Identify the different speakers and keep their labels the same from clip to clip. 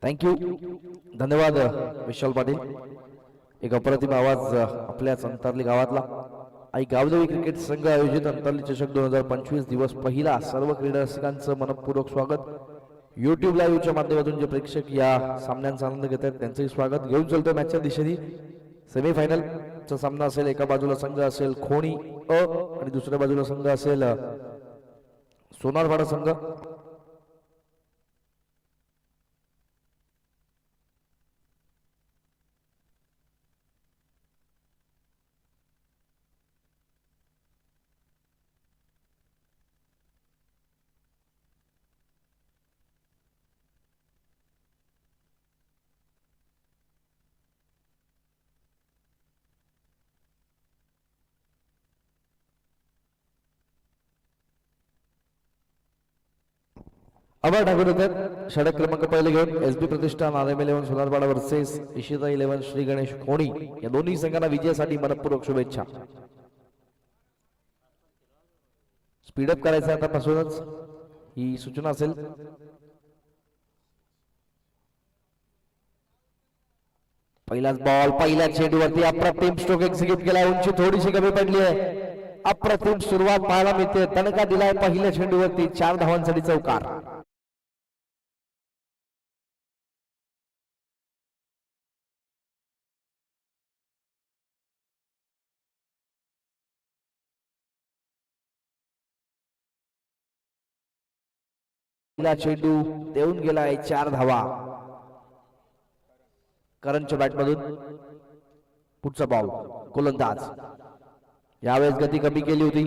Speaker 1: Thank you, धन्यवाद विशाल पाटील. एक अप्रतिम आवाज आपल्याच अंतरली गावातला. आई गावदेवी क्रिकेट संघ आयोजित अंतरली चषक 2025 दिवस पहिला. सर्व क्रीडा रसिकांचं मनपूर्वक स्वागत. युट्यूब लाईव्हच्या माध्यमातून जे प्रेक्षक या सामन्यांचा आनंद घेत आहेत त्यांचंही स्वागत. घेऊन चलतो मॅचच्या दिशेने. सेमीफायनलचा सामना असेल. एका बाजूला संघ असेल खोणी अ आणि दुसऱ्या बाजूला संघ असेल सोनारवाडा संघ. अभय ठाकूर येतात षटक क्रमांक पहिले घेऊन. एसबी प्रतिष्ठान RM11 सोनारवाडा वर्सेस इशिता 11 श्री गणेश खोणी या दोन्ही संघांना विजयासाठी मनपूर्वक शुभेच्छा. स्पीडअप करायचं आतापासूनच ही सूचना असेल. पहिलाच बॉल पहिल्या चेंडूवरती अप्रतिम स्ट्रोक एक्झिक्यूट केला. उंची थोडीशी कमी पडली आहे. अप्रतिम सुरुवात पाहायला मिळते. तणका दिलाय पहिल्या चेंडूवरती. 4 धावांसाठी चौकार. चेंडू देऊन गेलाय 4 धावा. करणच्या बॅटमधून पुढचा बॉल. गोलंदाज यावेळेस गती कमी केली होती.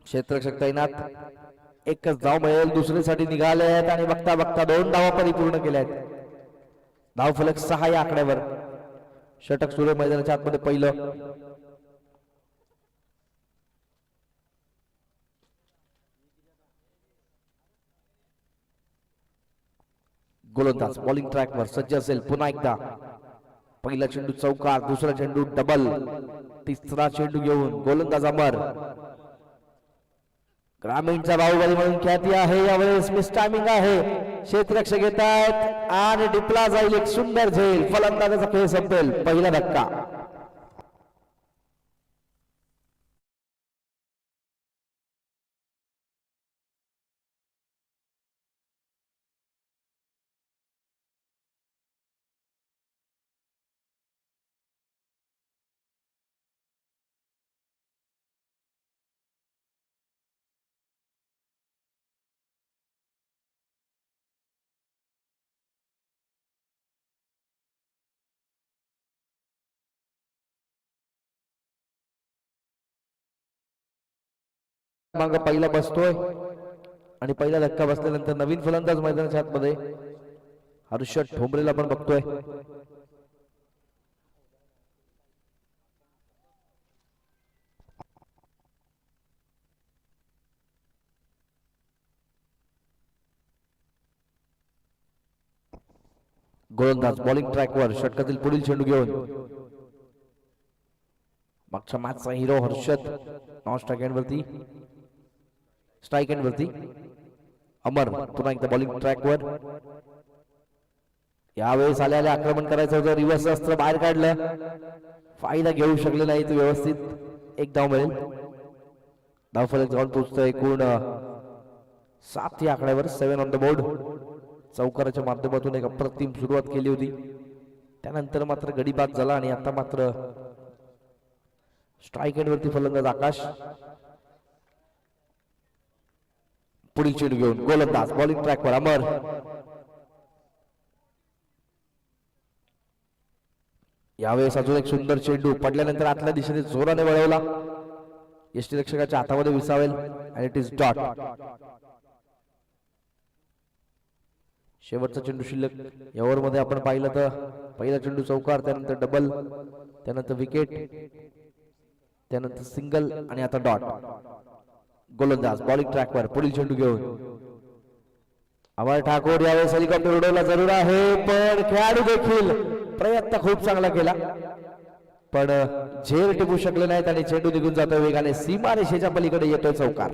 Speaker 1: क्षेत्ररक्षक तैनात. एकच धाव मिळेल. दुसरीसाठी निघाले आहेत आणि बघता बघता 2 धावा परिपूर्ण केल्या आहेत. धावफलक 6 या आकड्यावर. षटक सुरू मैदानाच्या आतमध्ये पहिलं. गोलंदाज बॉलिंग ट्रॅकवर सज्ज असेल. पुन्हा एकदा पहिला चेंडू चौकार. दुसरा चेंडू डबल. तिसरा चेंडू घेऊन गोलंदाज अमर. ग्रामीणचा बाहुबली म्हणून ख्याती आहे. यावेळेस मिस टायमिंग आहे. क्षेत्ररक्षक येत आहेत आणि डिपला जाईल एक सुंदर झेल. फलंदाजाचा खेळ संपेल. पहिला धक्का. माग पहिला बसतोय आणि पहिला धक्का बसल्यानंतर नवीन फलंदाज मैदानाच्या आतमध्ये हर्षद ठोंबरेला पण बघतोय. गोलंदाज बॉलिंग ट्रॅकवर. षटकातील पुढील चेंडू घेऊन मागच्या मॅचचा हिरो हर्षद. नॉन स्ट्राईक एंडवरती. स्ट्राईक एंडवरती अमर. पुन्हा एकदा बॉलिंग ट्रॅकवर. यावेळेस आल्याला आक्रमण करायचं होतं. रिव्हर्स अस्त्र बाहेर काढलं. फायदा घेऊ शकले नाही तो व्यवस्थित. एक धाव मिळेल. धावफलक जाऊन पोहोचतोय एकूण 7 या आकड्यावर. 7 ऑन द बोर्ड. चौकाराच्या माध्यमातून एक अप्रतिम सुरुवात केली होती. त्यानंतर मात्र गडी बाद झाला आणि आता मात्र स्ट्राईक एंडवरती फलंदाज आकाश. पुढील चेंडू घेऊन गोलंदाज बॉलिंग ट्रॅकवर अमर. यावेळेस अजून एक सुंदर चेंडू पडल्यानंतर आतल्या दिशेने जोराने वळवला. यष्टीरक्षकाच्या हातामध्ये विसावेल आणि इट इज डॉट. शेवटचा चेंडू शिल्लक. या ओव्हर मध्ये आपण पाहिलं तर पहिला चेंडू चौकार. त्यानंतर डबल. त्यानंतर विकेट. त्यानंतर सिंगल आणि आता डॉट. गोलंदाज बॉलिंग ट्रॅकवर. पुढील चेंडू घेऊन अमर ठाकूर. यावेळेस हेलिकॉप्टर उडवला जरूर आहे पण खेळाडू देखील प्रयत्न खूप चांगला केला पण झेल टिपू शकले नाहीत आणि चेंडू निघून जातोय वेगाने. सीमारेषेच्या पलीकडे येतोय चौकार.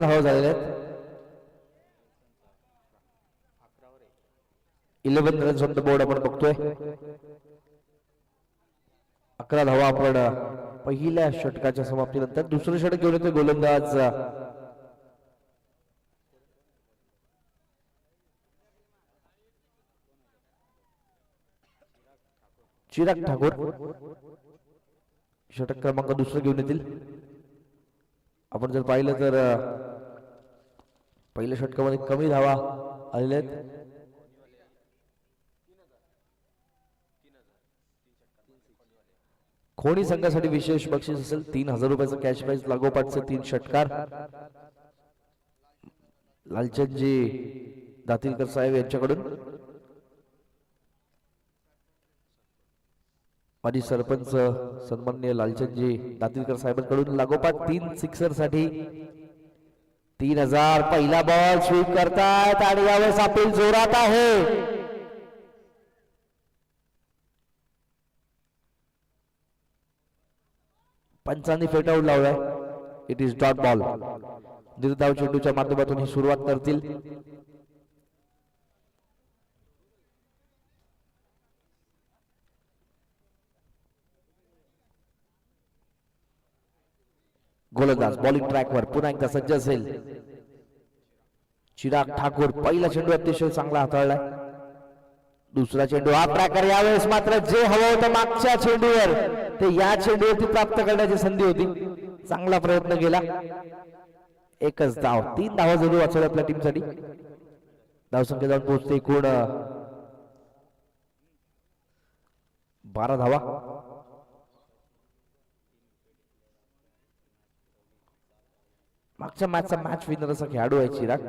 Speaker 1: धावा झालेल्या आहेत. 11 रन्स ऑन द बोर्ड आपण बघतोय. 11 धावा आपण पहिल्या षटकाच्या समाप्तीनंतर. दुसरं षटक घेऊन येतोय गोलंदाज चिराग ठाकूर. षटक क्रमांक दुसरं घेऊन येतील. आपण जर पाहिलं तर पहिल्या षटकामध्ये कमी धावा आलेल्या आहेत. खोणी संघासाठी विशेष बक्षीस असेल 3000 रुपयाचं कॅश प्राइज. लागोपाठचे 3 षटकार लालचंदजी दातीलकर साहेब यांच्याकडून. माजी सरपंच सन्माननीय लालचंदजी दातीलकर साहेबांकडून लागोपाठ 3 सिक्सर साठी 3000. पहिला बॉल स्वीप करतायत आणि यावेळेस अपील जोरात आहे. पंचांनी फेटाऊट लावलाय. It is dot ball. निर्धाव चेंडूच्या माध्यमातून ही सुरुवात करतील. गोलंदाज बॉलिंग ट्रॅकवर पुन्हा एकदा सज्ज असेल. चिराग ठाकूर. पहिला चेंडू अतिशय चांगला हाताळलाय. दुसरा चेंडू हा ट्रॅकर. यावेळेस मात्र जे हवं होतं मागच्या चेंडूवर ते या चेंडूवरती प्राप्त करण्याची संधी होती. चांगला प्रयत्न केला. एकच धाव. 3 धावा जरूर वाचवल्या आपल्या टीमसाठी. धावसंख्या जाऊन पोहोचते एकूण 12 धावा. मागच्या मॅचचा मॅच विनर असा खेळाडू आहे चिराग.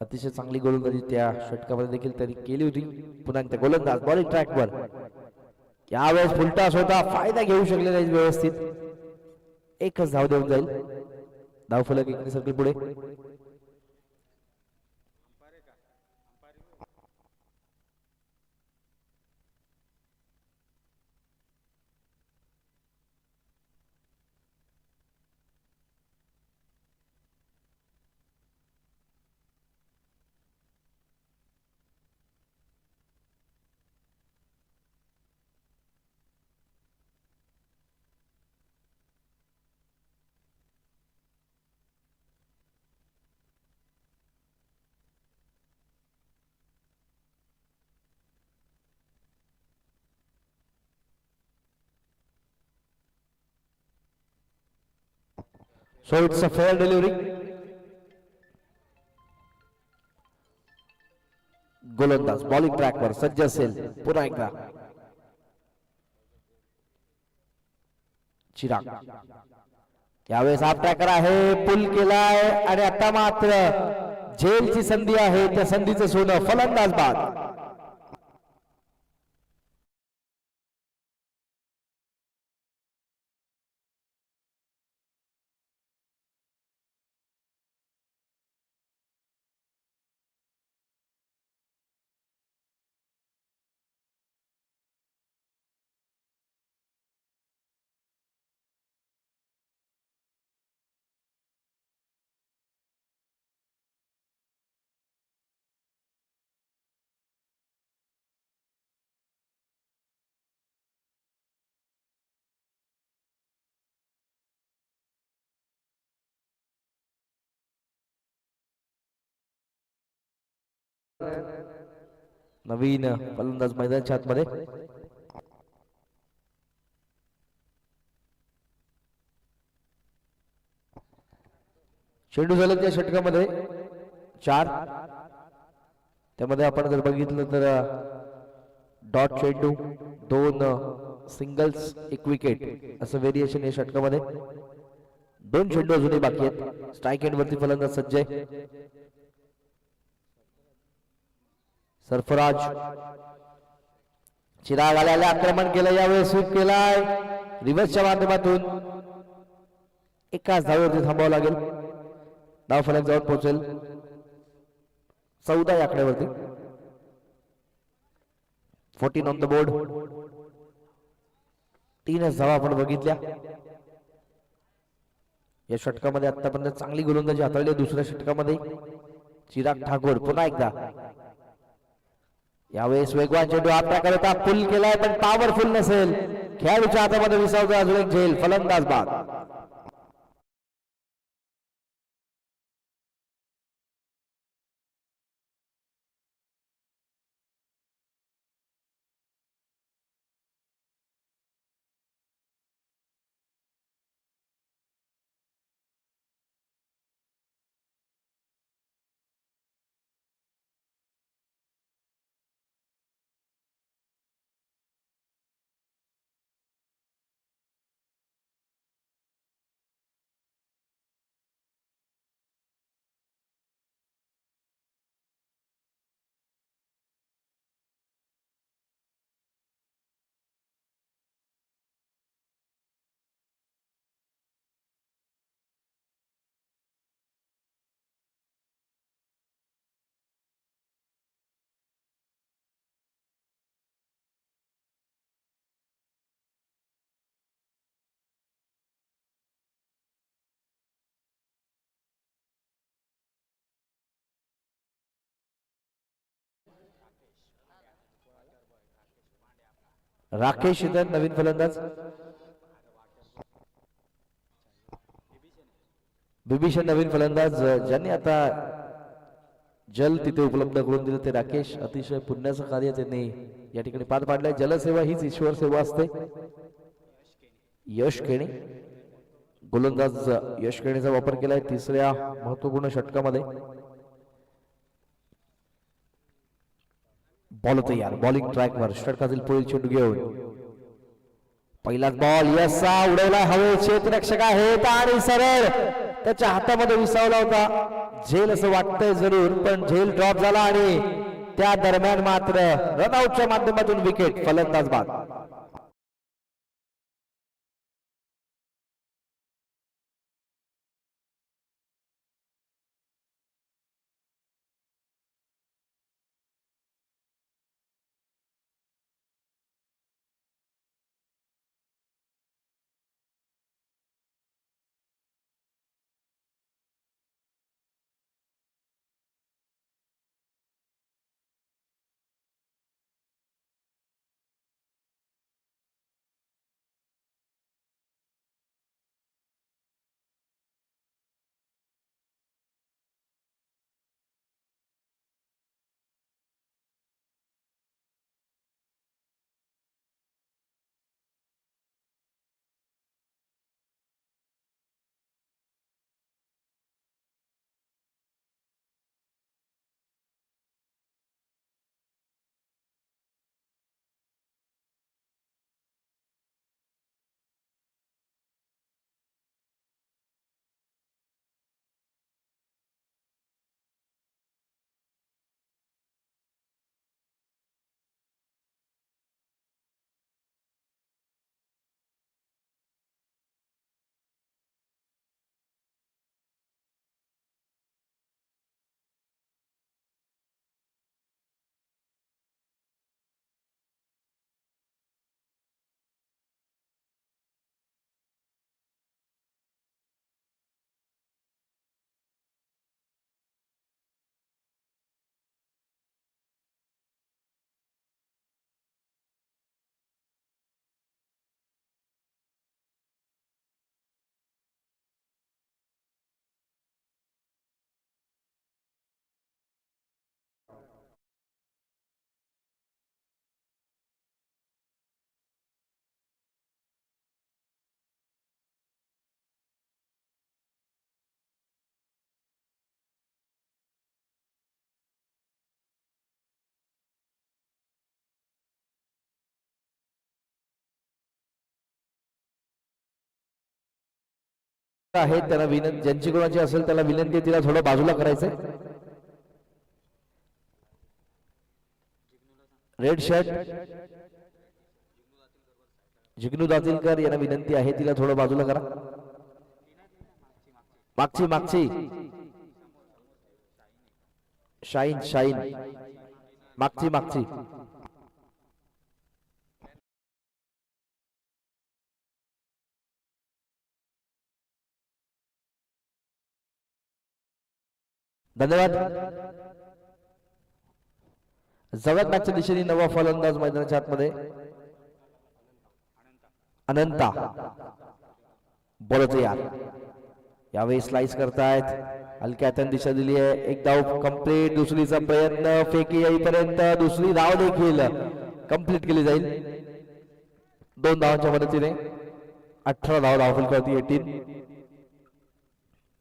Speaker 1: अतिशय चांगली गोलंदाजी त्या षटकामध्ये देखील त्यांनी केली होती. पुन्हा एकदा गोलंदाज बॉलिंग ट्रॅकवर. यावेळेस फुलटॉस होता. फायदा घेऊ शकले नाही व्यवस्थित. एकच धाव देऊन जाईल. धावफलक एकने सर्कल पुढे. So it's a fair delivery. गोलंदाज बॉलिंग ट्रॅकवर सज्ज असेल. पुन्हा एकदा चिराग. यावेळेस हा ट्रॅकर आहे. पुल केलाय आणि आता मात्र झेलची संधी आहे. त्या संधीचं सोनं. फलंदाज बाद. नवीन फलंदाज मैदानाच्या आतमध्ये. चेंडू झाले त्या षटकामध्ये 4. त्यामध्ये आपण जर बघितलं तर डॉट चेंडू, 2 सिंगल्स, 1 विकेट असं व्हेरिएशन या षटकामध्ये. 2 चेंडू अजूनही बाकी आहेत. स्ट्राईक एंड वरती फलंदाज सज्ज आहे. सरफराज. चिराग आल्याला आक्रमण केलं. यावेळेस स्वीप केलाय रिव्हर्सच्या माध्यमातून. एकाच धावेवरती थांबावं लागेल. धाव फलक जाऊन पोहोचेल 14 या आकड्यावरती. 14 ऑन द बोर्ड. 3 धावा आपण बघितल्या. या षटकामध्ये आतापर्यंत चांगली गोलंदाजी हाताळली. दुसऱ्या षटकामध्ये चिराग ठाकूर पुन्हा एकदा यावेळेस वेगवान चेंडू आपल्या करता पुल केलाय पण पॉवरफुल नसेल. खेळाडूच्या हातामध्ये विसावतो अजून एक झेल. फलंदाज बाद. राकेश इधर नवीन फलंदाज. बिभीषण नवीन फलंदाज. ज्यांनी आता जल तिथे उपलब्ध करून दिलं ते राकेश. अतिशय पुण्याचं कार्य त्यांनी या ठिकाणी पार पाडलंय. जलसेवा हीच ईश्वर सेवा असते. यश केणी गोलंदाज यश केणीचा वापर केलाय तिसऱ्या महत्वपूर्ण षटकामध्ये. बॉल तयार. बॉलिंग ट्रॅकवर षटकातील पुढील चेंडू घेऊन पहिलाच बॉल यसा उडवला हवे. क्षेत्ररक्षक आहेत आणि सरळ त्याच्या हातामध्ये विसावला होता. झेल असं वाटतंय जरूर पण झेल ड्रॉप झाला आणि त्या दरम्यान मात्र रनआउटच्या माध्यमातून विकेट. फलंदाज बाद. आहे त्याला विनंती ज्यांची कोणाची असेल त्याला विनंती तिला थोडं बाजूला करायचंय. रेड शर्ट जिग्नू दातीलकर यांना विनंती आहे तिला थोडं बाजूला करा. मागची मागची शाईन शाईन मागची मागची धन्यवाद. जगात मॅचच्या दिशेने नवा फलंदाज मैदानाच्या आतमध्ये अनंता बॉल तयार. यावेळी स्लाइस करतायत. हलक्या हाताने दिशा दिली आहे. एक धाव कंप्लीट. दुसरीचा प्रयत्न फेकी येईपर्यंत दुसरी धाव देखील कंप्लीट केली जाईल. 2 धावांच्या मदतीने 18 धाव धावफलकावरती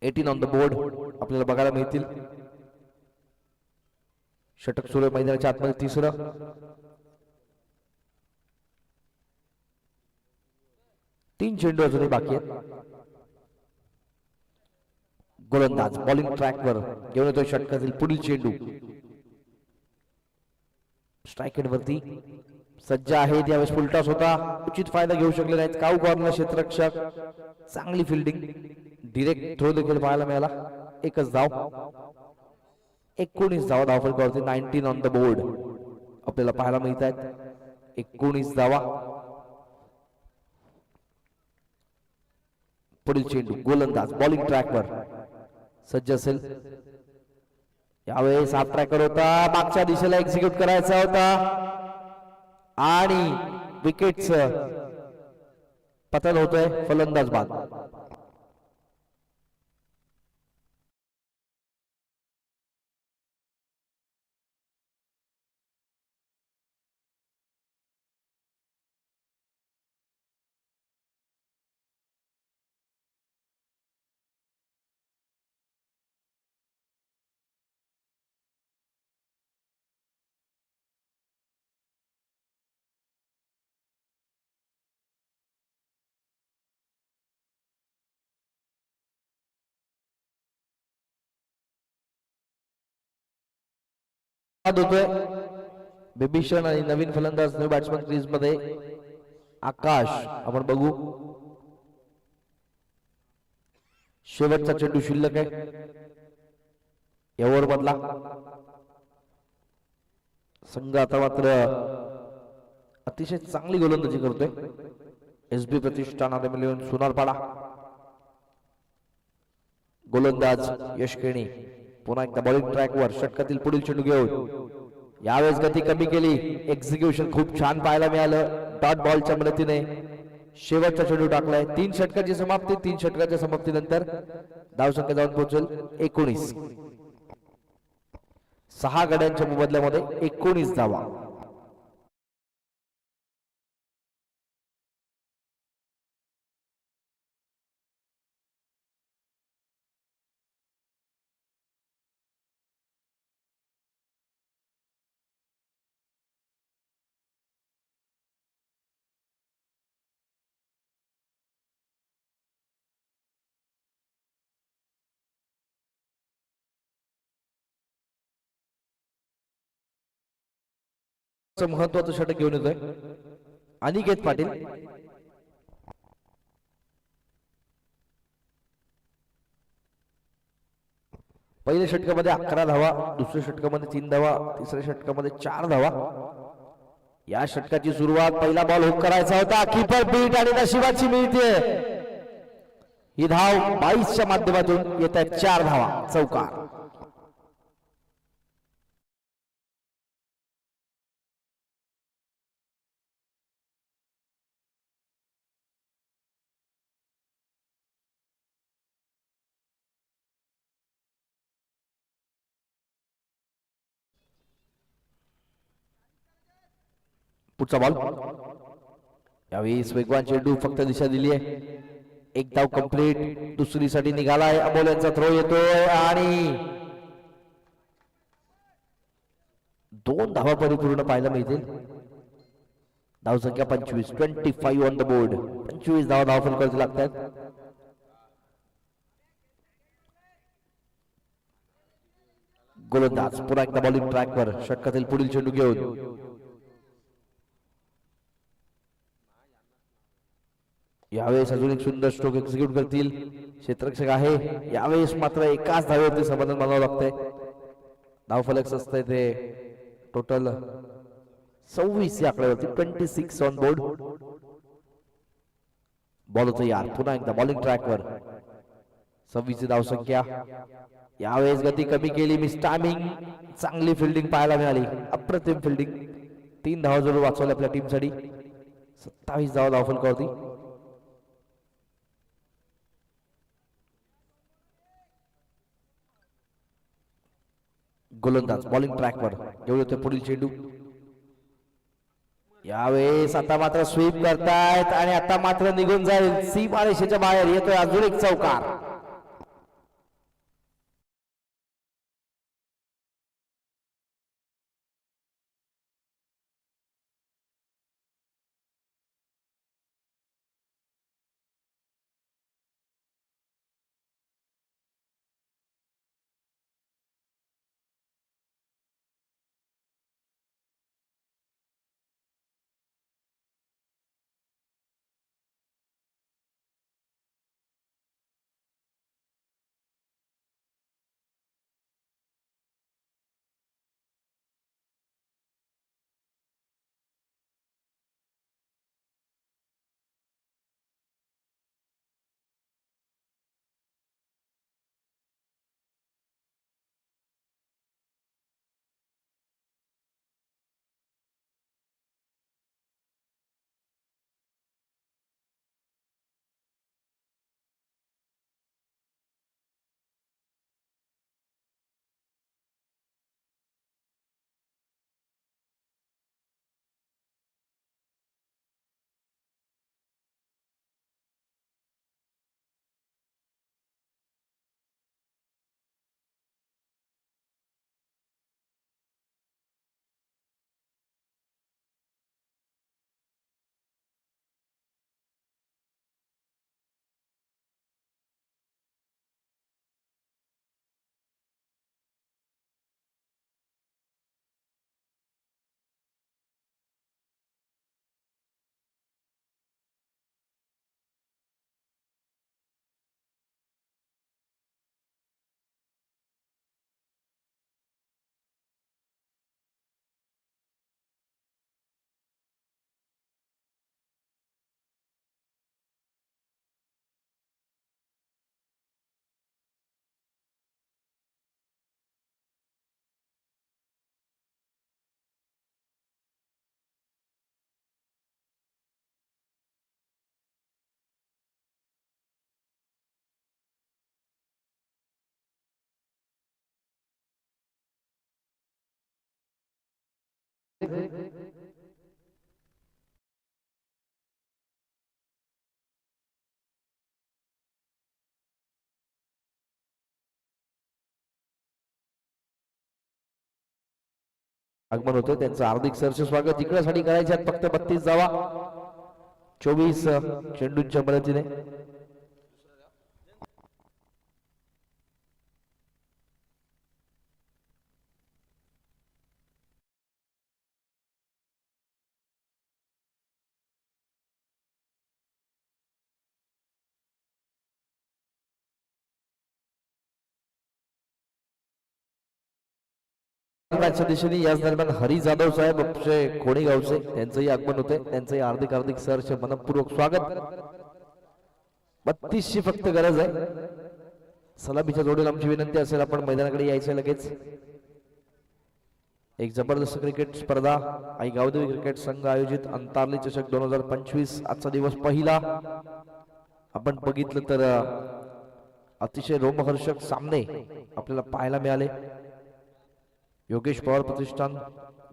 Speaker 1: 18 ऑन द बोर्ड आपल्याला बघायला मिळतील. षटक सुरू मैदानाच्या आतमध्ये तिसरं. तीन चेंडू अजूनही बाकी आहेत. गोलंदाज बॉलिंग ट्रॅकवर घेऊन येतोय षटकातील पुढील चेंडू. स्ट्राईक वरती सज्ज आहे. त्यावेळेस फुलटॉस होता. उचित फायदा घेऊ शकले नाहीत. काऊ कॉर्नर क्षेत्ररक्षक. चांगली फिल्डिंग. डिरेक्ट थ्रो देखील पाहायला मिळाला. एकच धाव. 19 धावा धावफलकावरती 19 ऑन द बोर्ड आपल्याला पाहायला मिळत आहेत. 19 धावा. पुढील चेंडू. गोलंदाज बॉलिंग ट्रॅकवर सज्ज असेल. यावेळेस हाफ ट्रॅकर होता. मागच्या दिशेला एक्झिक्यूट करायचा होता आणि विकेटचं पतन होतोय. फलंदाज बाद. होतोय. बिभीषण आणि नवीन फलंदाज न्यू बॅट्समन क्रीज मध्ये आकाश. आपण बघू. शेवटचा चेंडू शिल्लक आहे या ओव्हर मधला. संघ आता मात्र अतिशय चांगली गोलंदाजी करतोय. एसबी प्रतिष्ठान मिळून सुनारपाडा. गोलंदाज यश केणी पुन्हा एकदा बॉलिंग ट्रॅकवर षटकातील पुढील चेंडू घेऊन. यावेळेस गती कमी केली. एक्झिक्युशन खूप छान पाहायला मिळालं. डॉट बॉलच्या मदतीने शेवटचा चेंडू टाकलाय. 3 षटकाची समाप्ती. 3 षटकाच्या समाप्तीनंतर धावसंख्या जाऊन पोहोचेल 19. 6 गड्यांच्या मोबदल्यामध्ये 19 धावा. महत्वाचं षटक घेऊन येतोय अनिकेत पाटील. पहिल्या षटकामध्ये 11 धावा. दुसऱ्या षटकामध्ये 3 धावा. तिसऱ्या षटकामध्ये 4 धावा. या षटकाची सुरुवात. पहिला बॉल हुक करायचा होता. कीपर बीट आणि नशिबाची मिळते ही धाव. 22च्या माध्यमातून येत आहेत 4 धावा. चौकार. पुढचा बॉल. यावेळी वेगवान चेंडू. फक्त दिशा दिली आहे. एक धाव कंप्लीट. दुसरीसाठी निघालाय. अमोल यांचा थ्रो येतोय आणि 2 धावा परिपूर्ण पाहायला मिळतील. धावसंख्या 25. 25 ऑन द बोर्ड. 25 धावा धावफलकावरती लागतात. गोलंदाज पुन्हा एकदा बॉलिंग ट्रॅकवर षटकातील पुढील चेंडू घेऊन. यावेळेस अजून एक सुंदर स्ट्रोक एक्झिक्यूट करतील. क्षेत्ररक्षक आहे. यावेळेस मात्र एकाच धावेवरती समाधान मानावं लागतंय. धावफलक असतंय ते टोटल 26 या आकड्यावरती. 26 ऑन बोर्ड. बॉल तयार. पुन्हा एकदा बॉलिंग ट्रॅकवर 26 धावसंख्या. यावेळेस गती कमी केली, मिस टायमिंग, चांगली फिल्डिंग पाहायला मिळाली, अप्रतिम फिल्डिंग. 3 धावा जरूर वाचवल्या आपल्या टीमसाठी. 27 धावा धावफलकावरती. गोलंदाज बॉलिंग ट्रॅकवर घेऊन येतोय पुढील चेंडू. यावेळेस आता मात्र स्वीप करतायत आणि आता मात्र निघून जाईल सीमा रेषेच्या बाहेर. येतोय अजून एक चौकार. आगमन होतं त्यांचं हार्दिक सरचे स्वागत जिंकण्यासाठी करायचे आहेत फक्त 32 धावा 24 चेंडूंच्या मदतीने. मॅचच्या दिशेने याच दरम्यान हरी जाधव साहेब आपले खोडे गावचे त्यांचंही आगमन होते. त्यांचंही हार्दिक हार्दिक सरचे मनपूर्वक स्वागत. 32 ची फक्त गरज आहे. सलामीच्या जोडीला आमची विनंती असेल आपण मैदानाकडे यायचं लगेच. एक जबरदस्त क्रिकेट स्पर्धा आई गावदेवी क्रिकेट संघ आयोजित अंतारली चषक 2025 आजचा दिवस पहिला. आपण बघितलं तर अतिशय रोमहर्षक सामने आपल्याला पाहायला मिळाले. योगेश पवार प्रतिष्ठान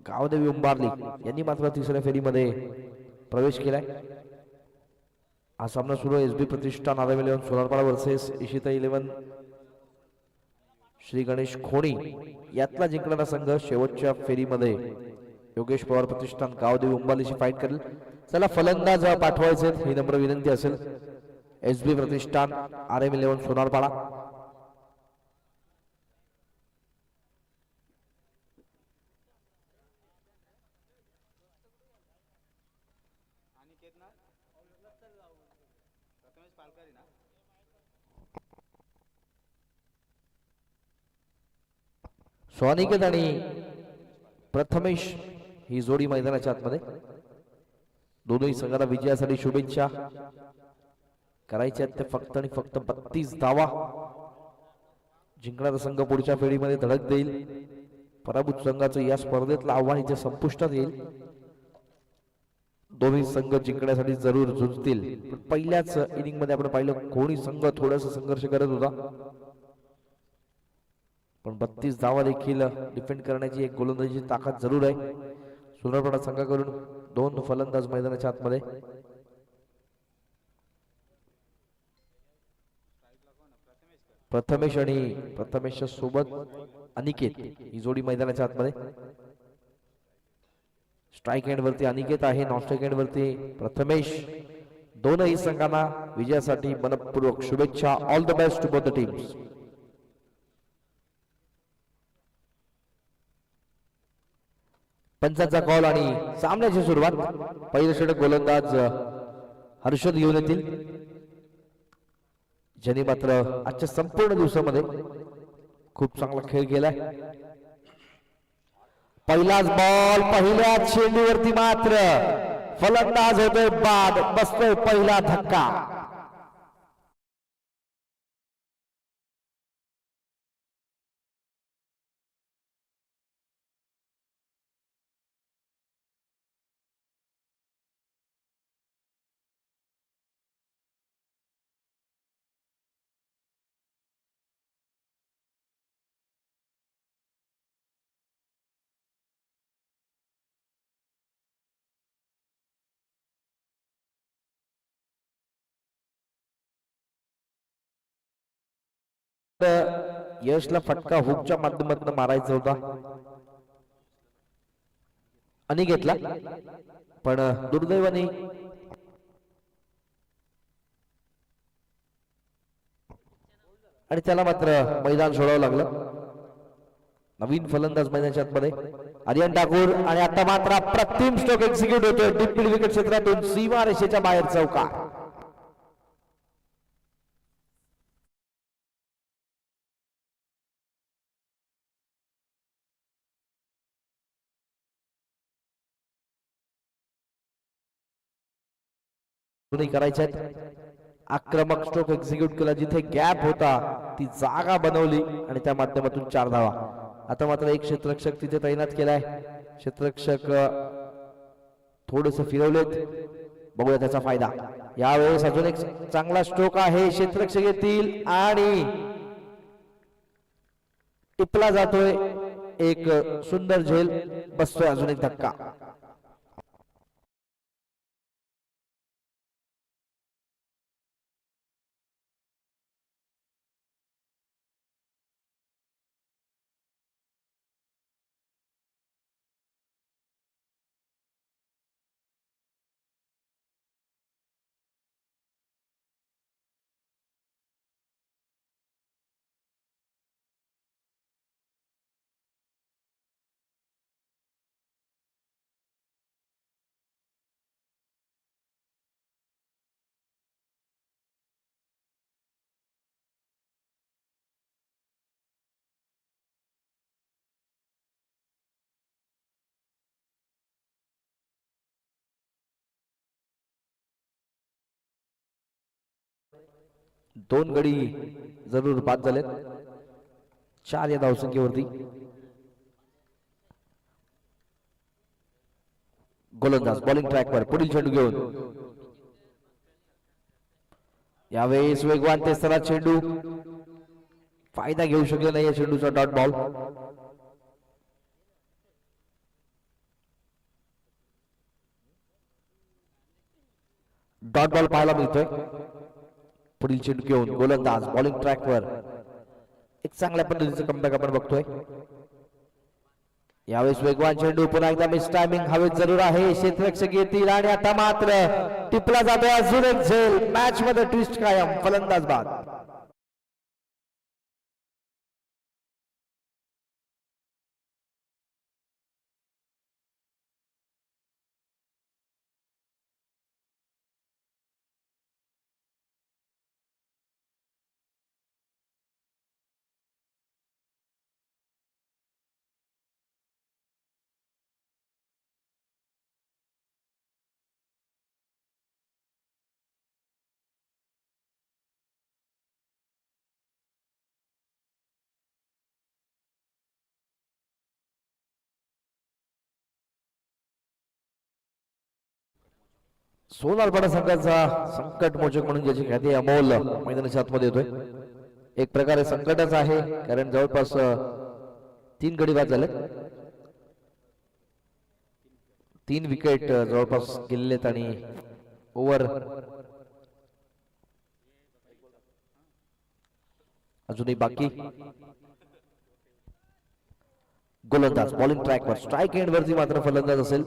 Speaker 1: गावदेवी उंबारली यांनी मात्र तिसऱ्या फेरीमध्ये प्रवेश केलाय. हा सामना सुरू आहे एसबी प्रतिष्ठान आरएम11 सोनारपाडा वर्सेस इशिता 11 श्री गणेश खोणी. यातला जिंकणारा संघ शेवटच्या फेरीमध्ये योगेश पवार प्रतिष्ठान गावदेवी उंबारलीशी फाईट करेल. चला फलंदाज पाठवायचे ही नम्र विनंती असेल. एसबी प्रतिष्ठान आरएम11 सोनारपाडा. स्वानिकेत आणि प्रथमेश ही जोडी मैदानाच्या आतमध्ये. दोन्ही संघाला विजयासाठी शुभेच्छा. करायच्या ते फक्त आणि फक्त 32 धावा. जिंकणारा संघ पुढच्या फेरीमध्ये धडक देईल. पराभूत संघाचं या स्पर्धेतलं आव्हान इथे संपुष्टात येईल. दोन्ही संघ जिंकण्यासाठी जरूर झुंजतील. पण पहिल्याच इनिंग मध्ये आपण पाहिलं कोणी संघ थोडासा संघर्ष करत होता, पण 32 धावा देखील डिफेंड करण्याची एक गोलंदाजीची ताकद जरूर आहे. सोनारपाडा संघाकडून 2 फलंदाज मैदानाच्या आतमध्ये. प्रथमेश आणि प्रथमेशच्या सोबत अनिकेत ही जोडी मैदानाच्या आतमध्ये. स्ट्राइक एंड वरती अनिकेत आहे, नॉन स्ट्राइक एंड वरती प्रथमेश. दोनही संघांना विजयासाठी मनपूर्वक शुभेच्छा. All the best to both the teams. पंचांचा कॉल आणि सामन्याची सुरुवात. पहिलं षटक गोलंदाज हर्षद घेऊन येतील, ज्यांनी मात्र आजच्या संपूर्ण दिवसामध्ये खूप चांगला खेळ केलाय. पहिलाच बॉल पहिल्या चेंडूवरती मात्र फलंदाज होतोय बाद, बसतोय पहिला धक्का. यशला फटका हुकच्या माध्यमातून मारायचा होता, अनिकेतला, पण दुर्दैवाने आणि त्याला मात्र मैदान सोडावं लागलं. नवीन फलंदाज मैदानाच्या आतमध्ये आर्यन ठाकूर आणि आता मात्र अप्रतिम स्ट्रोक एक्झिक्यूट होतोय डीप मिड विकेट क्षेत्रातून सीमा रेषेच्या बाहेर चौकार. करायच्या आक्रमक स्ट्रोक एक्झिक्यूट केला, जिथे गॅप होता ती जागा बनवली आणि त्या माध्यमातून 4 धावा. आता मात्र एक क्षेत्ररक्षक तिथे तैनात केलाय. क्षेत्ररक्षक थोडस फिरवलेत, बघूया त्याचा फायदा. यावेळेस अजून एक चांगला स्ट्रोक आहे, क्षेत्ररक्षक येतील आणि टिपला जातोय एक सुंदर झेल, बसतोय अजून एक धक्का. दोन गडी जरूर बाद झालेत 4 या धावसंख्येवरती. गोलंदाज बॉलिंग ट्रॅकवर पुढील चेंडू घेऊन यावेळेस वेगवान तिसरा चेंडू, फायदा घेऊ शकले नाही या चेंडूचा. Dot ball. डॉट बॉल पाहायला मिळतोय. पुढील चेंडू घेऊन गोलंदाज बॉलिंग ट्रॅकवर एक चांगल्या पद्धतीचं कमबॅक आपण बघतोय. यावेळेस वेगवान चेंडू, पुन्हा एकदा मिस टायमिंग हवेत जरूर आहे. क्षेत्ररक्षक येतील आणि आता मात्र टिपला जातोय अजून एक झेल. मॅच मध्ये ट्विस्ट कायम, फलंदाज बाद. सोनारपाडा संघाचा संकट मोचक म्हणून ज्याची ख्याती अमोल मैदानाच्या आतमध्ये येतोय. एक प्रकारे संकटच आहे कारण जवळपास 3 गडी बाद झाले, 3 विकेट जवळपास गेलेत आणि ओव्हर अजूनही बाकी. गोलंदाज बॉलिंग ट्रॅकवर स्ट्राईक एंड वरती मात्र फलंदाज असेल.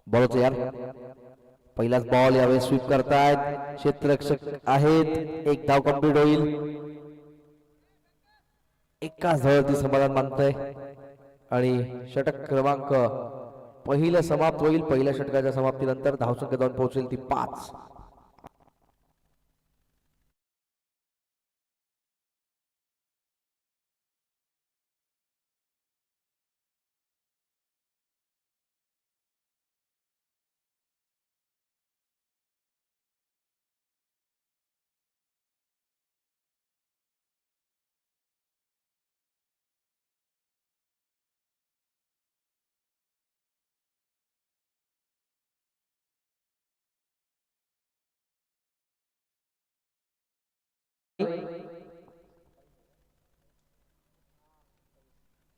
Speaker 1: बॉल तयार. पहिलाच बॉल यावेळी स्वीप करतायत, क्षेत्ररक्षक आहेत. एक धाव कंप्लीट होईल. एकाच धावावरती समाधान मानतंय आणि षटक क्रमांक पहिलं समाप्त होईल. पहिल्या षटकाच्या समाप्तीनंतर धावसंख्या जाऊन पोहोचेल ती 5.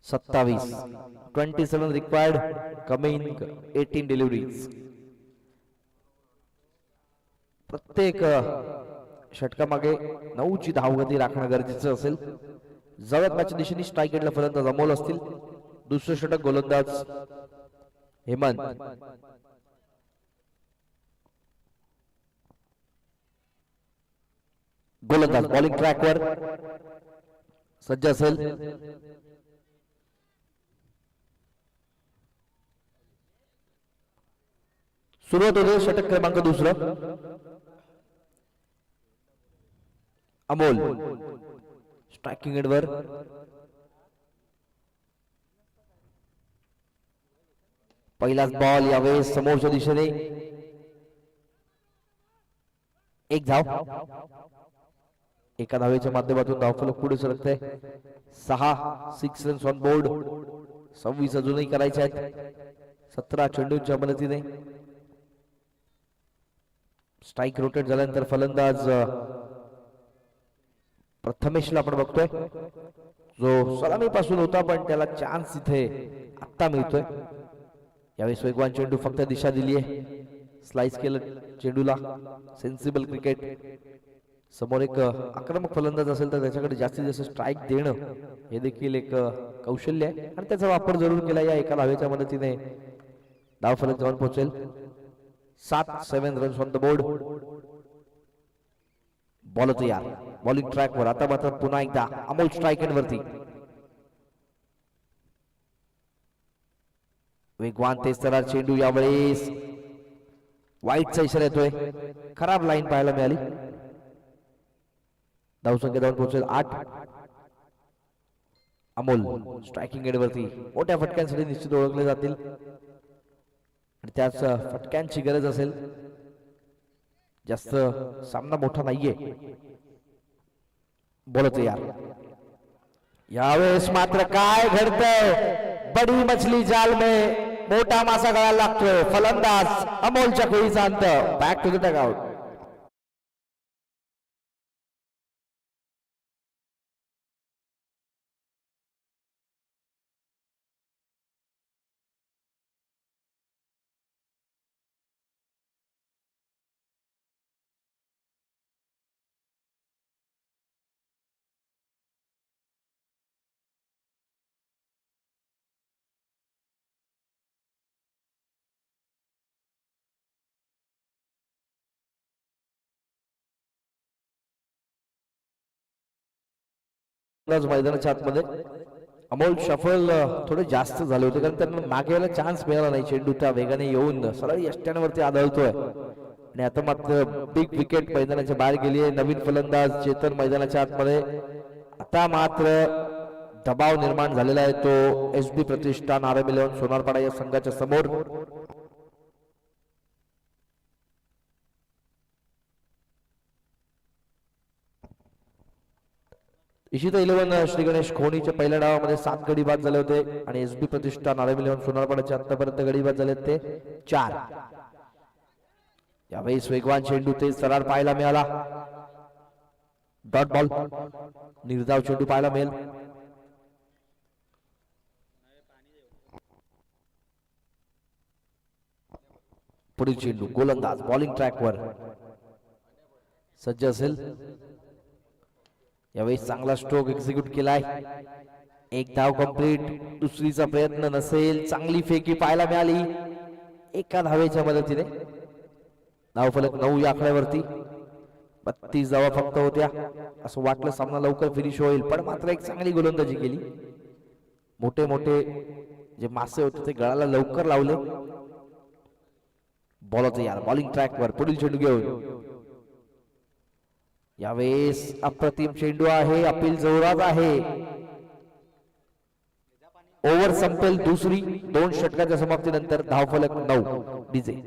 Speaker 1: सत्तावीस 27 रिक्वायर्ड, कमिंग 18 डिलिव्हरीज. प्रत्येक षटकामागे 9ची धावगती राखणं गरजेचं असेल. जवळ मॅचच्या दिशेने स्ट्राईक एंडला फलंदाज अमोल असतील. दुसरं षटक गोलंदाज हेमंत. गोलंदाज बॉलिंग ट्रॅकवर सज्ज असेल. सुरुवात होते षटक क्रमांक 2. अमोल स्ट्रायकिंग एंडवर. पहिलाच बॉल यावेळेस समोरच्या दिशेने. एक धाव. एका धावेच्या माध्यमातून धावफलक पुढे सरकते. 6 रन्स ऑन बोर्ड. 26 अजूनही करायचे आहेत 17 चेंडूंच्या मदतीने. स्ट्राईक रोटेट झाल्यानंतर फलंदाज प्रथमेशला आपण बघतोय, जो सलामी पासून होता पण त्याला चान्स इथे आत्ता मिळतोय. यावेळेस वेगवान चेंडू फक्त दिशा दिली आहे, स्लाइस केलं चेंडूला. Sensible cricket. समोर एक आक्रमक फलंदाज असेल तर त्याच्याकडे जास्तीत जास्त स्ट्राईक देणं हे देखील एक कौशल्य आहे आणि त्याचा वापर जरूर केला या एका धावेच्या मदतीने धावफलक जाऊन पोहोचेल. 7 runs on the board. Ball तयार. बॉलिंग ट्रॅकवर. आता मात्र पुन्हा एकदा अमोल स्ट्राईक एंड वरती. वेगवान तेजतर्रार चेंडू यावेळेस वाईटचा इशारा येतोय. खराब लाईन पाहायला मिळाली. धावसंख्या जाऊन पोहोचेल 8. अमोल स्ट्रायकिंग एंड वरती. मोठ्या फटक्यांसाठी निश्चित ओळखले जातील आणि त्याच फटक्यांची गरज असेल. जास्त सामना मोठा नाहीये. बोलत यार. यावेळेस मात्र काय घडतंय, बडी मछली जाल में मोठा मासा गळायला लागतोय. फलंदाज अमोलच्या खेळीचा अंत. Back to the dugout. मैदानाच्या आतमध्ये अमोल शफल थोडे जास्त झाले होते कारण त्यांना मागे यायला चान्स मिळाला नाही. चेंडू त्या वेगाने येऊन सरळ यष्ट्यांवरती आदळतोय आणि आता मात्र बिग विकेट मैदानाच्या बाहेर गेली आहे. नवीन फलंदाज चेतन मैदानाच्या आतमध्ये. आता मात्र दबाव निर्माण झालेला आहे तो एसबी प्रतिष्ठान RM11 सोनारपाडा या संघाच्या समोर. इशित 11 श्री गणेश खोणीच्या पहिल्या डावामध्ये 7 गडी बाद झाले होते आणि एसबी प्रतिष्ठान आर्मी इलेव्हन सोनारपाड्याचे आतापर्यंत गडी बाद झाले ते 4. यावेळेस वेगवान चेंडू ते सरार पाहायला मिळाला. डॉट बॉल निर्धाव चेंडू पाहायला मिळेल. पुढील चेंडू गोलंदाज बॉलिंग ट्रॅकवर सज्ज असेल. यावेळी चांगला स्ट्रोक एक्झिक्यूट केलाय. एक धाव कंप्लीट. दुसरीचा प्रयत्न नसेल. चांगली फेकी पाहायला मिळाली एका धावेच्या मदतीने. धावफलक 9 या आकड्यावरती. 32 धावा फक्त होत्या. असं वाटलं सामना लवकर फिनिश होईल, पण मात्र एक चांगली गोलंदाजी केली. मोठे मोठे जे मासे होते ते गळाला लवकर लावले. बॉलर यार बॉलिंग ट्रॅकवर. पुढील चेंडू घेऊन यावेळेस अप्रतिम चेंडू आहे. अपील जोरात आहे. ओव्हर संपेल दुसरी. 2 षटकाच्या समाप्तीनंतर धावफलक 9. डीजे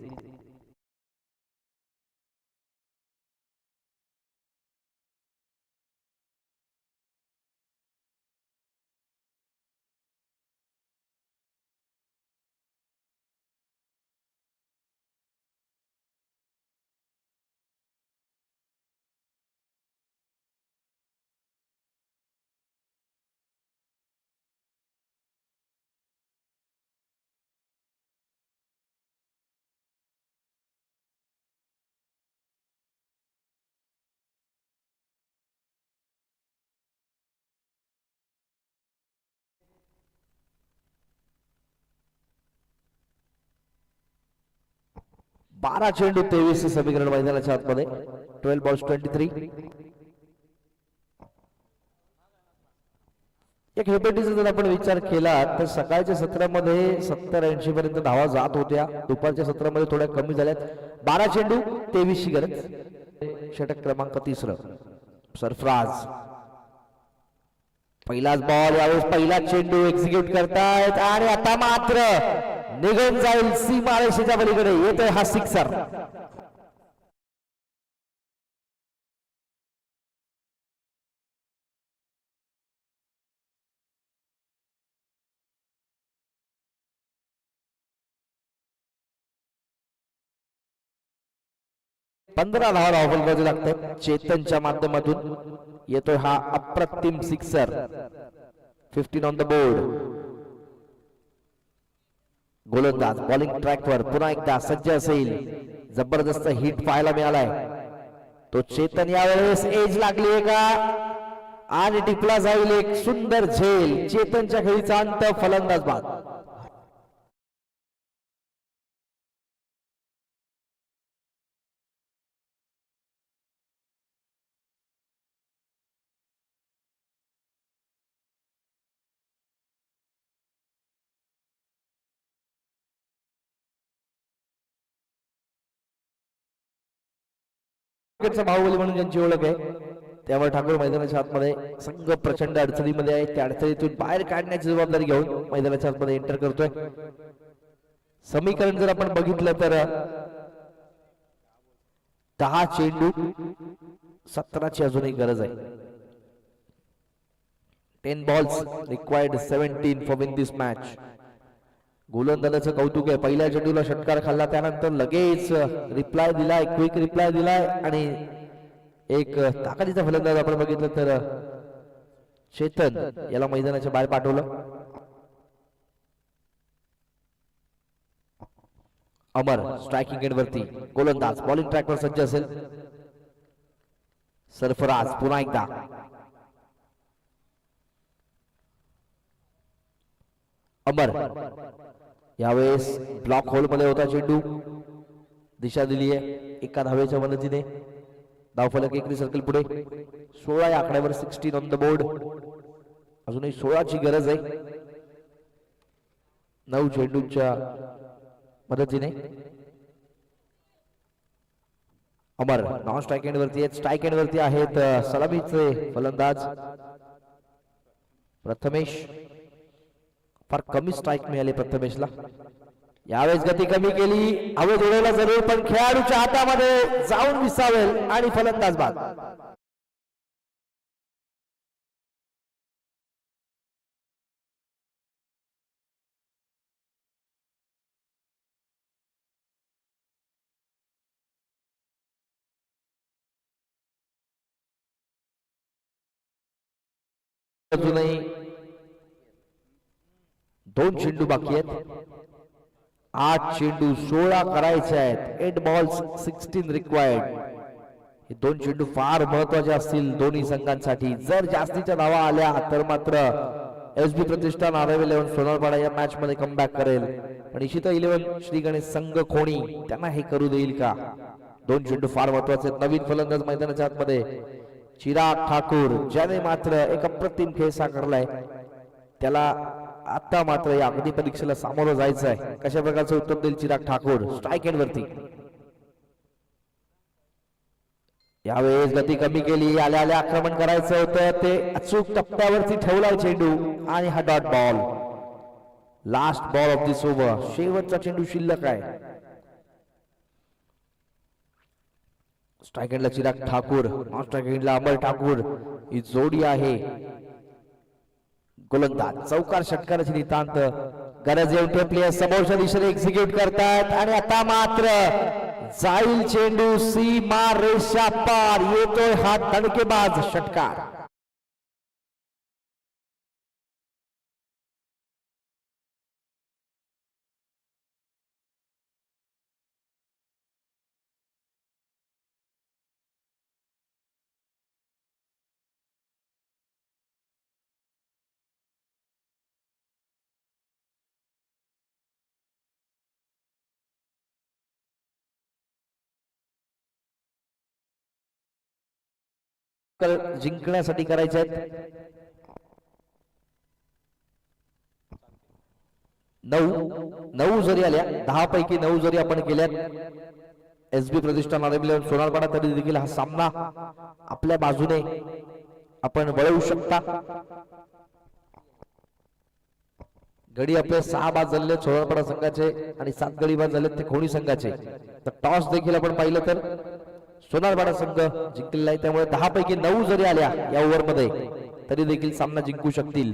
Speaker 1: बारा चेंडू 23 समीकरण मैदानाच्या आतमध्ये. 12 बॉल्स 23. एक हेपेटीचा जर आपण विचार केला तर सकाळच्या सत्रामध्ये 70-80 पर्यंत धावा जात होत्या. दुपारच्या सत्रामध्ये थोड्या कमी झाल्यात. 12 चेंडू 23 ची गरज. षटक क्रमांक 3. सरफराज पहिलाच बॉल. यावेळेस पहिला चेंडू एक्झिक्यूट करतायत आणि आता मात्र निघून जाईल सीमा रेषेच्या पलीकडे. येतोय हा सिक्सर. पंधरा धावा धावफलक बाजू लागतात चेतनच्या माध्यमातून. येतोय हा अप्रतिम सिक्सर. 15 on the board. गोलंदाज बॉलिंग ट्रॅकवर पुन्हा एकदा सज्ज असेल. जबरदस्त हिट पाहायला मिळालाय. तो चेतन यावेळेस एज लागली का आणि टिपला जाईल एक सुंदर झेल. चेतनच्या खेळीचा अंत. फलंदाज बाद. बाहुबली म्हणून ज्यांची ओळख आहे त्यावर ठाकूर मैदानाच्या आतमध्ये संघ प्रचंड अडचणीमध्ये आहे. त्या अडचणीतून बाहेर काढण्याची जबाबदारी घेऊन मैदानाच्या आतमध्ये एंटर करतोय. समीकरण जर आपण बघितलं तर 10 चेंडू 17ची अजूनही गरज आहे. 10 balls required 17 for win this match. गोलंदाजाचं कौतुक आहे. पहिल्या चेंडूला षटकार खाल्ला, त्यानंतर लगेच रिप्लाय दिलाय, क्विक रिप्लाय दिलाय आणि एक ताकदीचा फलंदाज आपण बघितलं तर चेतन याला मैदानाच्या बाहेर पाठवलं. अमर स्ट्रायकिंग एंड वरती. गोलंदाज बॉलिंग ट्रॅकवर सज्ज असेल. सरफराज पुन्हा एकदा. अमर यावेळेस ब्लॉक होल मध्ये होता चेंडू. दिशा दिली आहे एका धावेच्या मदतीने. धावफलक 1 सर्कल पुढे. 16 या आकड्यावर. 16 ऑन द बोर्ड. अजूनही 16ची गरज आहे 9 चेंडूंच्या मदतीने. अमर नॉन स्ट्राईक एंड वरती आहेत. स्ट्राईक एंड वरती आहेत सलामीचे फलंदाज प्रथमेश. फार कमी स्ट्राईक मिळाले प्रथमेशला. यावेळेस गती कमी केली. हवेत उडवला जरूर, पण खेळाडूच्या हातामध्ये जाऊन विसावेल आणि फलंदाज बाद. अजूनही 2 चेंडू बाकी आहेत. 8 चेंडू 16 करायचे आहेत. 8 बॉल्स 16 रिक्वायर्ड. हे 2 चेंडू फार महत्वाचे असतील दोन्ही संघांसाठी. जर जास्तीच्या धावा आल्या तर मात्र एसबी प्रतिष्ठान RM11 सोनारपाडा या मॅच मध्ये कमबॅक करेल. पण इशिता 11 श्री गणेश संघ खोणी त्यांना हे करू देईल का? 2 चेंडू फार महत्वाचे आहेत. नवीन फलंदाज मैदानाच्या आतमध्ये चिराग ठाकूर, ज्याने मात्र एक अप्रतिम खेळ साकारलाय. त्याला आता मात्र या अग्नि परीक्षेला सामोरं जायचं आहे. कशा प्रकारचं उत्तर देईल चिराग ठाकूर? स्ट्राइक एंड वरती. यावेळेस गती कमी केली. आल्या आल्या आक्रमण करायचं होतं, ते अचूक टप्प्यावरती ठेवलाय चेंडू आणि हा dot ball. Last ball of this over. शेवटचा चेंडू शिल्लक आहे. स्ट्राइक एंडला चिराग ठाकूर, नॉन स्ट्राइक एंडला अमर ठाकूर. ही जोडी आहे. गोलंदाज चौकार षटकाराची नितांत गरज येऊन प्लेयर समोरच्या दिशेने एक्झिक्यूट करतात आणि आता मात्र जाईल चेंडू सीमा रेषा पार. येतोय हा दणकेबाज षटकार. जिंकण्यासाठी करायचे आहेत. 9 जरी आल्या, 10 पैकी 9 जरी आपण केल्यात एसबी प्रतिष्ठान RM11 सोनारपाडा, तरी देखील हा सामना आपल्या बाजूने आपण वळवू शकता. गडी आपले 6 बाद झाले सोनारपाडा संघाचे आणि 7 गडी बाद झाले ते खोणी संघाचे. तर टॉस देखील आपण पाहिलं तर सोनारपाडा संघ जिंकलेला आहे. त्यामुळे 10 पैकी 9 जरी आल्या या ओव्हर मध्ये तरी देखील सामना जिंकू शकतील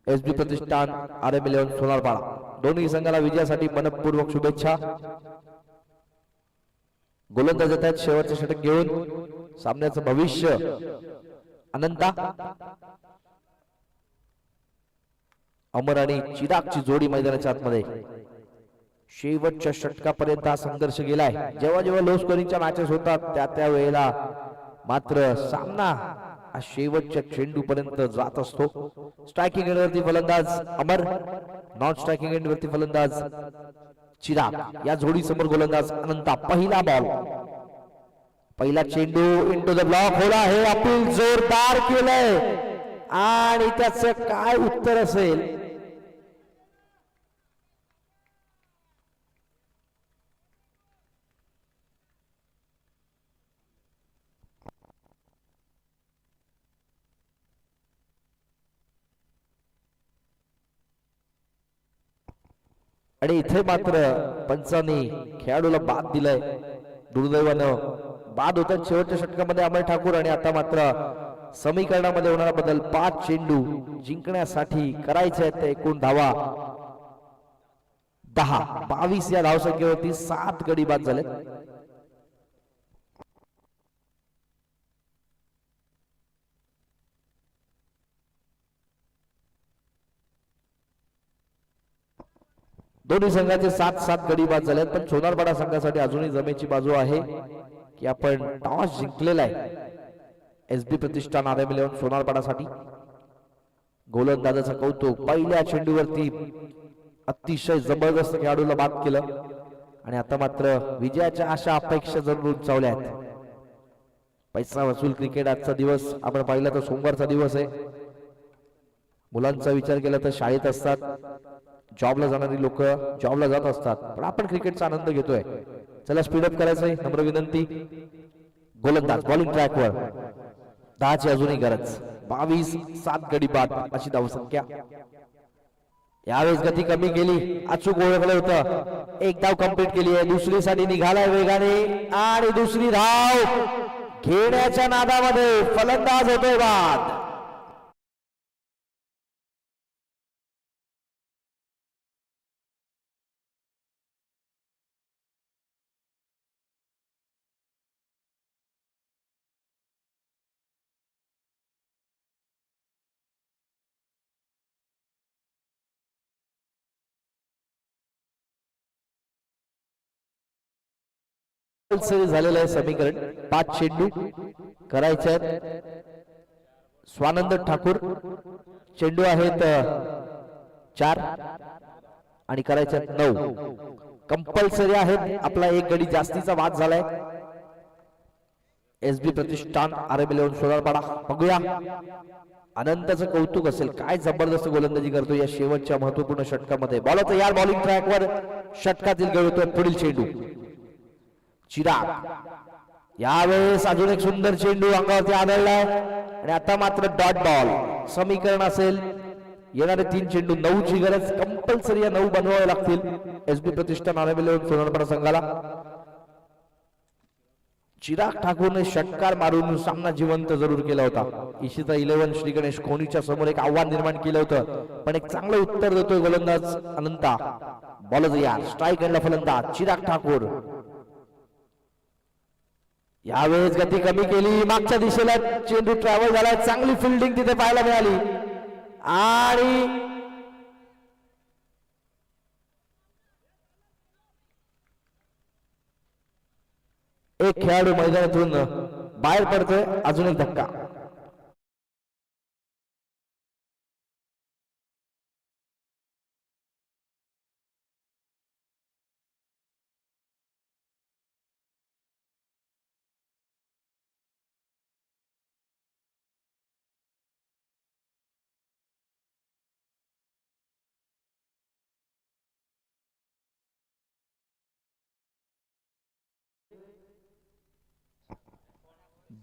Speaker 1: एसबी प्रतिष्ठान RM11 सोनारपाडा. दोन्ही संघाला विजयासाठी मनपूर्वक शुभेच्छा. गोलंदाज येत आहेत शेवटचे षटक घेऊन. सामन्याचं भविष्य अनंता, अमर आणि चिरागची जोडी मैदानाच्या आतमध्ये. शेवटच्या षटकापर्यंत हा संघर्ष गेलाय. जेव्हा जेव्हा लो स्कोरिंगच्या मॅचेस होतात त्या वेळेला मात्र सामना शेवटच्या चेंडू पर्यंत जात असतो. स्ट्रायकिंग एंड वरती फलंदाज अमर, नॉन स्ट्रायकिंग एंड वरती फलंदाज चिराग. या जोडी समोर गोलंदाज अनंता. पहिला बॉल, पहिला चेंडू इंटू द ब्लॉक होला. हे अपील जोरदार केलंय आणि त्याचं काय उत्तर असेल? आणि इथे मात्र पंचांनी खेळाडूला बाद दिलाय. दुर्दैवानं बाद होतात शेवटच्या षटकामध्ये अमर ठाकूर. आणि आता मात्र समीकरणामध्ये होणारा बदल. 5 चेंडू जिंकण्यासाठी करायचे आहेत ते एकूण धावा 10. 22 या धावसंख्येवरती 7 गडी बाद झाले. दोन्ही संघाचे 7-7 गडी बाद झालेत. पण सोनारपाडा संघासाठी अजूनही जमेची बाजू आहे की आपण टॉस जिंकलेला आहे एसबी प्रतिष्ठान RM11 सोनारपाडासाठी. गोलंदाजाचं कौतुक. पहिल्या चेंडूवरती अतिशय जबरदस्त खेळाडूला बाद केलं आणि आता मात्र विजयाच्या आशा अपेक्षा जरूर उंचावल्या आहेत. पैसा वसूल क्रिकेट आजचा दिवस आपण पाहिला तर सोमवारचा दिवस आहे. मुलांचा विचार केला तर शाळेत असतात, जॉबला जाणारी लोक जॉबला जात असतात, पण आपण क्रिकेटचा आनंद घेतोय. चला स्पीडअप करायचंय, नम्र विनंती. गोलंदाज बॉलिंग ट्रॅकवर. 10ची अजूनही गरज. 22, 7 गडी बाद अशी धावसंख्या. यावेळेस गती कमी केली, अचूक ओळखलं होतं. एक धाव कंप्लीट केली आहे. दुसरी साठी निघालाय वेगाने आणि दुसरी धाव घेण्याच्या नादामध्ये फलंदाज होतोय बाद. कंपल्सरी झालेलं आहे समीकरण. 5 चेंडू करायचे आहेत. स्वानंद ठाकूर चेंडू आहेत 4 आणि करायचे 9. कंपल्सरी आहेत. आपला एक गडी जास्तीचा वाद झालाय. SB Pratishthan RML Sonarpada. बघूया अनंतचं कौतुक असेल. काय जबरदस्त गोलंदाजी करतो या शेवटच्या महत्वपूर्ण षटकामध्ये. बॉल तयार, बॉलिंग ट्रॅकवर षटकातील गडी होतोय. पुढील चेंडू चिराग. यावेळेस अजून एक सुंदर चेंडू अंगावरती आदळलाय आणि आता मात्र डॉट बॉल समीकरण असेल. येणारे 3 चेंडू 9 ची गरज. कंपल्सरी या 9 बनवावे लागतील एसबी प्रतिष्ठान RML सोनारपाडा संघाला. चिराग ठाकूरने षटकार मारून सामना जिवंत जरूर केला होता. इशिता 11 श्री गणेश कोहलीच्या समोर एक आव्हान निर्माण केलं होतं, पण एक चांगलं उत्तर देतोय गोलंदाज अनंता. बॉल तयार, स्ट्राईक एंडला फलंदाज चिराग ठाकूर. यावेळेस गती कमी केली, मागच्या दिशेला चेंडू ट्रॅव्हल झाला. चांगली फिल्डिंग तिथे पाहायला मिळाली आणि एक खेळाडू मैदानातून बाहेर पडतोय. अजून एक धक्का.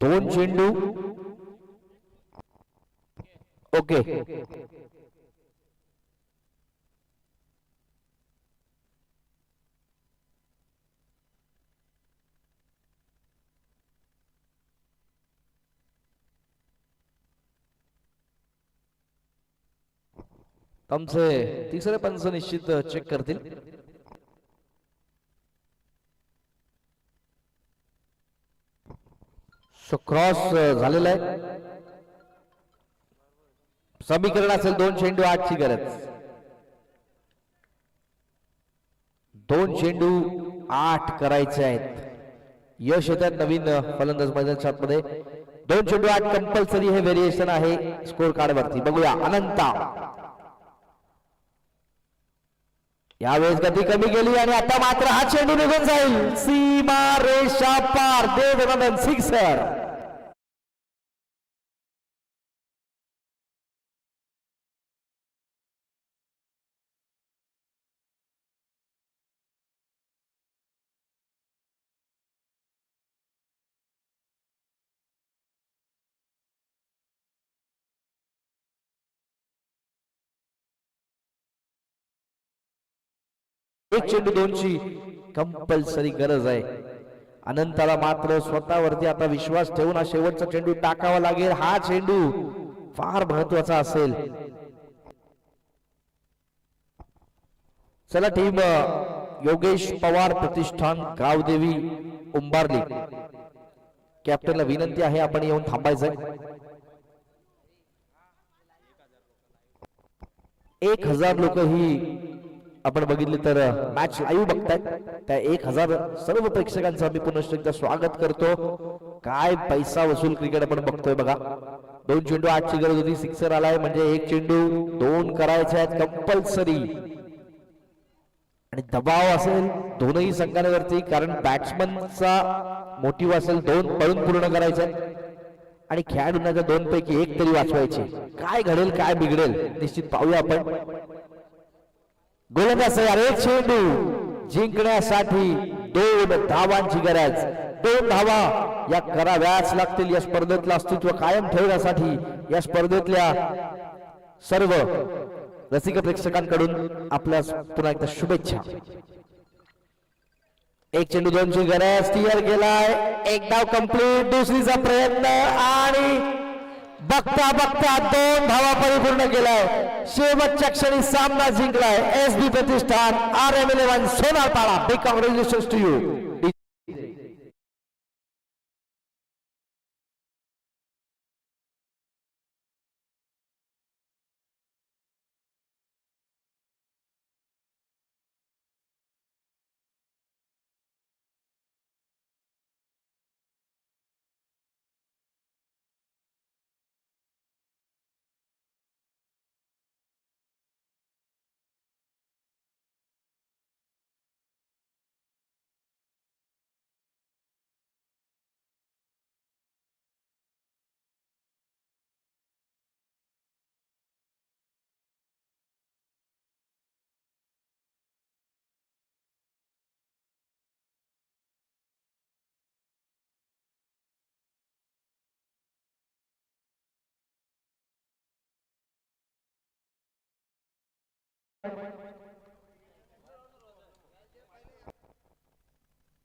Speaker 1: दोन चेंडू ओके. आमचे तिसरे पंच निश्चित चेक करतील. क्रॉस झालेला आहे. समीकरण असेल 2 चेंडू 8 ची गरज. 2 चेंडू 8 करायचे आहेत. यश येतात नवीन फलंदाज मैदानाच्या आतमध्ये. 2 चेंडू 8 कंपल्सरी हे व्हेरिएशन आहे स्कोर कार्ड वरती. बघूया अनंता. यावेळेस गती कमी केली आणि आता मात्र हा चेंडू निघून जाईल. सीमा रेषा पार. देवनंदन सिक्सर. एक चेंडू 2 ची कंपल्सरी गरज आहे. अनंताला मात्र स्वतःवरती आता विश्वास ठेवून हा शेवटचा चेंडू टाकावा लागेल. हा चेंडू फार महत्वाचा असेल. चला टीम योगेश पवार प्रतिष्ठान गावदेवी उंबारली. कॅप्टनला विनंती आहे आपण येऊन थांबायचंय. 1000 लोक ही आपण बघितले तर मॅच लाईव्ह बघतायत. त्या 1000 सर्व प्रेक्षकांचं आम्ही पुन्हा एकदा स्वागत करतो. काय पैसा वसूल क्रिकेट आपण बघतोय बघा. 2 चेंडू 8 ची गरज होती. सिक्सर आलाय म्हणजे 1 चेंडू 2 करायचे आहेत कंपल्सरी. आणि दबाव असेल दोनही संघांवरती, कारण बॅट्समनचा मोटिव्ह असेल 2 पळून पूर्ण करायचे आणि खेळाडूंना 2 पैकी 1 तरी वाचवायचे. काय घडेल काय बिघडेल निश्चित पाहूया आपण. गोलंदाज तयार. 1 चेंडू जिंकण्यासाठी 2 धावांची गरज. 2 धावा या कराव्याच लागतील या स्पर्धेतलं अस्तित्व कायम ठेवण्यासाठी. या स्पर्धेतल्या सर्व रसिक प्रेक्षकांकडून आपल्या पुन्हा एकदा शुभेच्छा. 1 चेंडू 2 ची गरज. क्लिअर केलाय. 1 धाव कंप्लीट. दुसरीचा प्रयत्न आणि बघता बघता 2 धावा परिपूर्ण केलाय. शेवटच्या क्षणी सामना जिंकलाय SB Pratishthan RML Sonarpada. Big congratulations to you.